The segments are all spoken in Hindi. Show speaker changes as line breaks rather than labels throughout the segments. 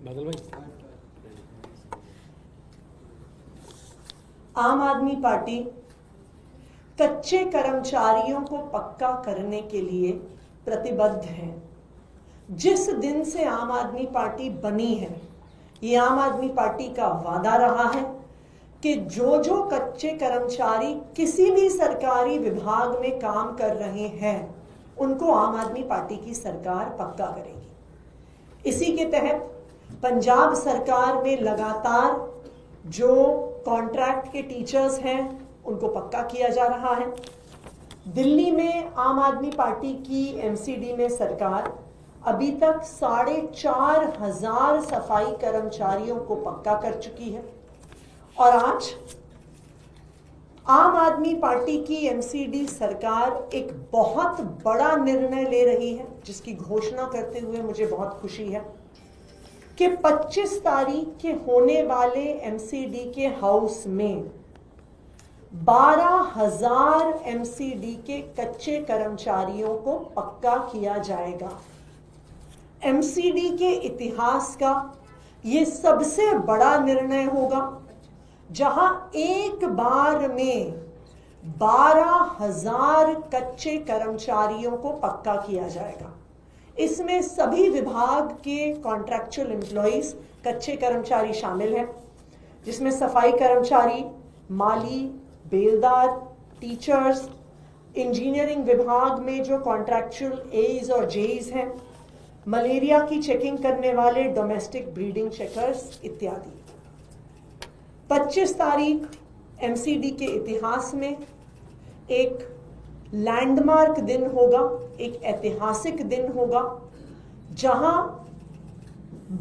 बादल भाई।
आम आदमी पार्टी कच्चे कर्मचारियों को पक्का करने के लिए प्रतिबद्ध है। जिस दिन से आम आदमी पार्टी बनी है, ये आम आदमी पार्टी का वादा रहा है कि जो जो कच्चे कर्मचारी किसी भी सरकारी विभाग में काम कर रहे हैं, उनको आम आदमी पार्टी की सरकार पक्का करेगी। इसी के तहत पंजाब सरकार में लगातार जो कॉन्ट्रैक्ट के टीचर्स हैं, उनको पक्का किया जा रहा है। दिल्ली में आम आदमी पार्टी की एमसीडी में सरकार अभी तक 4,500 सफाई कर्मचारियों को पक्का कर चुकी है। और आज आम आदमी पार्टी की एमसीडी सरकार एक बहुत बड़ा निर्णय ले रही है, जिसकी घोषणा करते हुए मुझे बहुत खुशी है कि 25 तारीख के होने वाले एमसीडी के हाउस में 12,000 एमसीडी के कच्चे कर्मचारियों को पक्का किया जाएगा। एमसीडी के इतिहास का यह सबसे बड़ा निर्णय होगा, जहां एक बार में 12,000 कच्चे कर्मचारियों को पक्का किया जाएगा। इसमें सभी विभाग के कॉन्ट्रैक्चुअल एम्प्लॉइज कच्चे कर्मचारी शामिल हैं, जिसमें सफाई कर्मचारी, माली, बेलदार, टीचर्स, इंजीनियरिंग विभाग में जो कॉन्ट्रैक्चुअल एज और जेईज हैं, मलेरिया की चेकिंग करने वाले डोमेस्टिक ब्रीडिंग चेकर्स इत्यादि। 25 तारीख एमसीडी के इतिहास में एक लैंडमार्क दिन होगा, एक ऐतिहासिक दिन होगा, जहां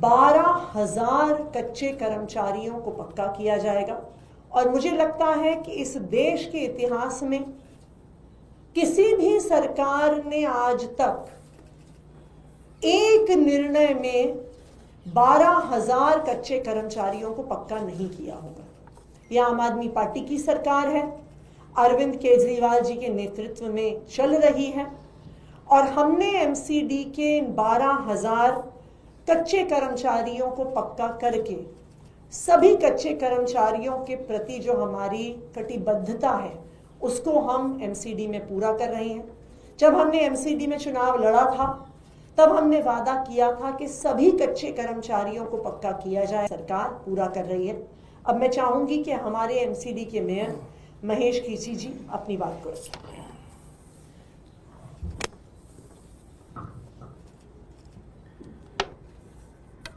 12,000 कच्चे कर्मचारियों को पक्का किया जाएगा। और मुझे लगता है कि इस देश के इतिहास में किसी भी सरकार ने आज तक एक निर्णय में 12,000 कच्चे कर्मचारियों को पक्का नहीं किया होगा। यह आम आदमी पार्टी की सरकार है, अरविंद केजरीवाल जी के नेतृत्व में चल रही है, और हमने एमसीडी के 12,000 कच्चे कर्मचारियों को पक्का करके सभी कच्चे कर्मचारियों के प्रति जो हमारी कटिबद्धता है, उसको हम एमसीडी में पूरा कर रहे हैं। जब हमने एमसीडी में चुनाव लड़ा था, तब हमने वादा किया था कि सभी कच्चे कर्मचारियों को पक्का किया जाए। सरकार पूरा कर रही है। अब मैं चाहूंगी कि हमारे एमसीडी के मेयर महेश खींची जी अपनी बात को रखें।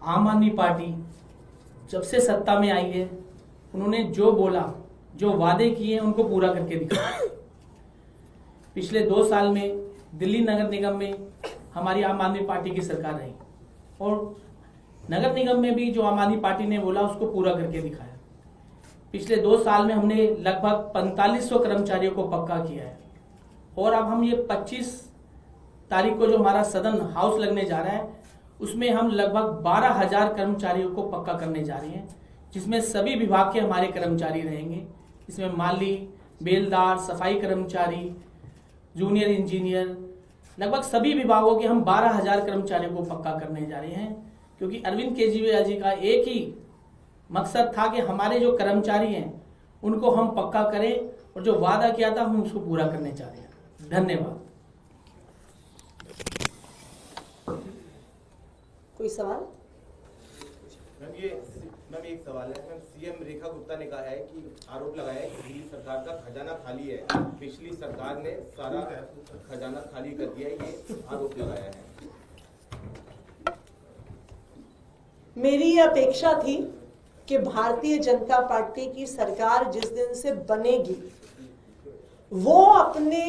आम आदमी पार्टी जब से सत्ता में आई है, उन्होंने जो बोला, जो वादे किए, उनको पूरा करके दिखाया। पिछले 2 साल में दिल्ली नगर निगम में हमारी आम आदमी पार्टी की सरकार रही, और नगर निगम में भी जो आम आदमी पार्टी ने बोला, उसको पूरा करके दिखाया। पिछले 2 साल में हमने लगभग 4500 कर्मचारियों को पक्का किया है, और अब हम ये 25 तारीख को जो हमारा सदन हाउस लगने जा रहा है, उसमें हम लगभग 12,000 कर्मचारियों को पक्का करने जा रहे हैं, जिसमें सभी विभाग के हमारे कर्मचारी रहेंगे। इसमें माली, बेलदार, सफाई कर्मचारी, जूनियर इंजीनियर, लगभग सभी विभागों के हम 12,000 कर्मचारियों को पक्का करने जा रहे हैं, क्योंकि अरविंद केजरीवाल जी का एक ही मकसद था कि हमारे जो कर्मचारी हैं उनको हम पक्का करें, और जो वादा किया था हम उसको पूरा करने जा रहे हैं। धन्यवाद।
कोई सवाल?
मैम एक सवाल है। मैम सीएम रेखा गुप्ता ने कहा है कि आरोप लगाया है कि दिल्ली सरकार का खजाना खाली है, पिछली सरकार ने सारा खजाना खाली कर दिया है, ये आरोप लगाया है।
मेरी यह अपेक्षा थी कि भारतीय जनता पार्टी की सरकार जिस दिन से बनेगी, वो अपने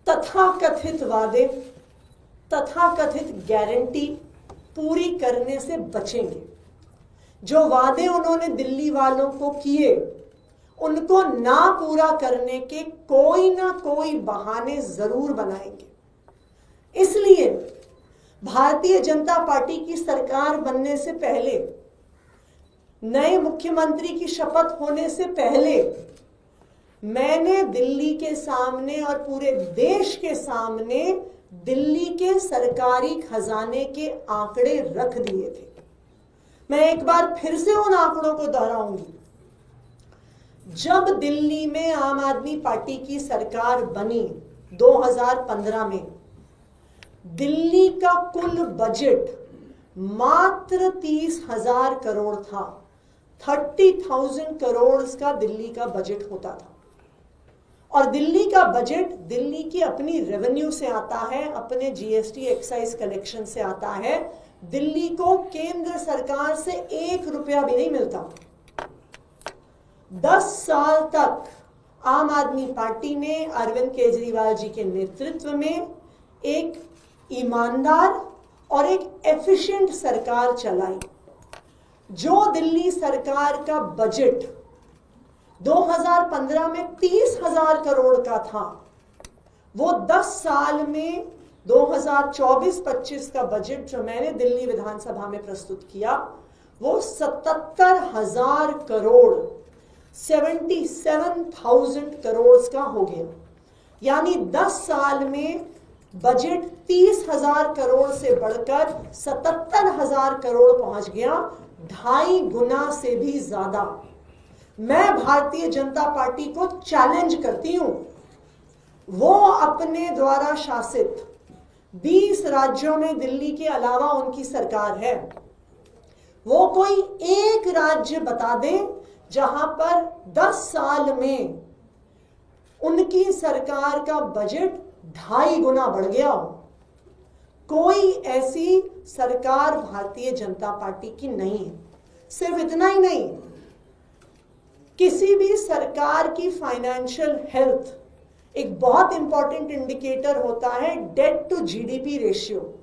तथाकथित वादे, तथाकथित गारंटी पूरी करने से बचेंगे। जो वादे उन्होंने दिल्ली वालों को किए, उनको ना पूरा करने के कोई ना कोई बहाने जरूर बनाएंगे। इसलिए भारतीय जनता पार्टी की सरकार बनने से पहले, नए मुख्यमंत्री की शपथ होने से पहले, मैंने दिल्ली के सामने और पूरे देश के सामने दिल्ली के सरकारी खजाने के आंकड़े रख दिए थे। मैं एक बार फिर से उन आंकड़ों को दोहराऊंगी। जब दिल्ली में आम आदमी पार्टी की सरकार बनी 2015 में, दिल्ली का कुल बजट मात्र 30,000 करोड़ था। 30,000 करोड़ का दिल्ली का बजट होता था। और दिल्ली का बजट दिल्ली की अपनी रेवेन्यू से आता है, अपने जीएसटी एक्साइज कलेक्शन से आता है। दिल्ली को केंद्र सरकार से 1 रुपया भी नहीं मिलता। 10 साल तक आम आदमी पार्टी ने अरविंद केजरीवाल जी के नेतृत्व में एक ईमानदार और एक एफिशिएंट सरकार चलाई। जो दिल्ली सरकार का बजट 2015 में 30,000 करोड़ का था, वो 10 साल में 2024-25 का बजट जो मैंने दिल्ली विधानसभा में प्रस्तुत किया, वो 77,000 करोड़ 77,000 करोड़ का हो गया। यानी 10 साल में बजट 30,000 करोड़ से बढ़कर 77,000 करोड़ पहुंच गया, 2.5 गुना से भी ज्यादा। मैं भारतीय जनता पार्टी को चैलेंज करती हूं, वो अपने द्वारा शासित 20 राज्यों में दिल्ली के अलावा उनकी सरकार है, वो कोई एक राज्य बता दें जहां पर 10 साल में उनकी सरकार का बजट 2.5 गुना बढ़ गया हो। कोई ऐसी सरकार भारतीय जनता पार्टी की नहीं है। सिर्फ इतना ही नहीं, किसी भी सरकार की फाइनेंशियल हेल्थ एक बहुत इंपॉर्टेंट इंडिकेटर होता है डेट टू जीडीपी रेशियो,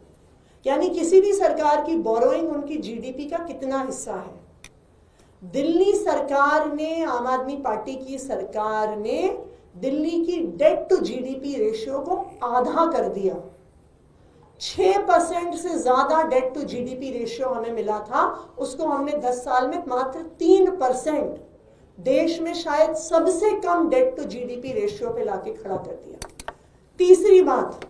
यानी किसी भी सरकार की बोरोइंग उनकी जीडीपी का कितना हिस्सा है। दिल्ली सरकार ने, आम आदमी पार्टी की सरकार ने दिल्ली की डेट टू जीडीपी रेशियो को आधा कर दिया। 6% से ज्यादा डेट टू जीडीपी रेशियो हमें मिला था, उसको हमने 10 साल में मात्र 3%, देश में शायद सबसे कम डेट टू जीडीपी रेशियो पे लाके खड़ा कर दिया। तीसरी बात,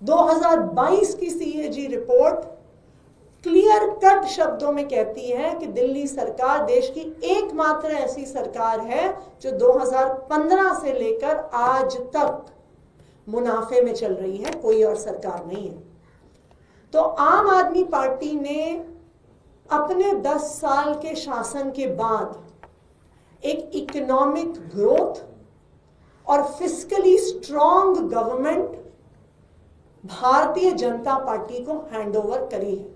2022 की सीएजी रिपोर्ट क्लियर कट शब्दों में कहती है कि दिल्ली सरकार देश की एकमात्र ऐसी सरकार है जो 2015 से लेकर आज तक मुनाफे में चल रही है, कोई और सरकार नहीं है। तो आम आदमी पार्टी ने अपने 10 साल के शासन के बाद एक इकोनॉमिक ग्रोथ और फिस्कली strong government Bharatiya Janata party को हैंडओवर करी है।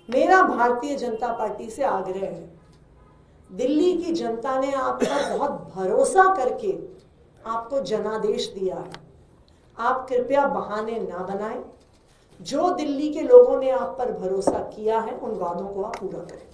मेरा भारतीय जनता पार्टी से आग्रह है, दिल्ली की जनता ने आप पर बहुत भरोसा करके आपको जनादेश दिया है, आप कृपया बहाने ना बनाएं। जो दिल्ली के लोगों ने आप पर भरोसा किया है, उन वादों को आप पूरा करें।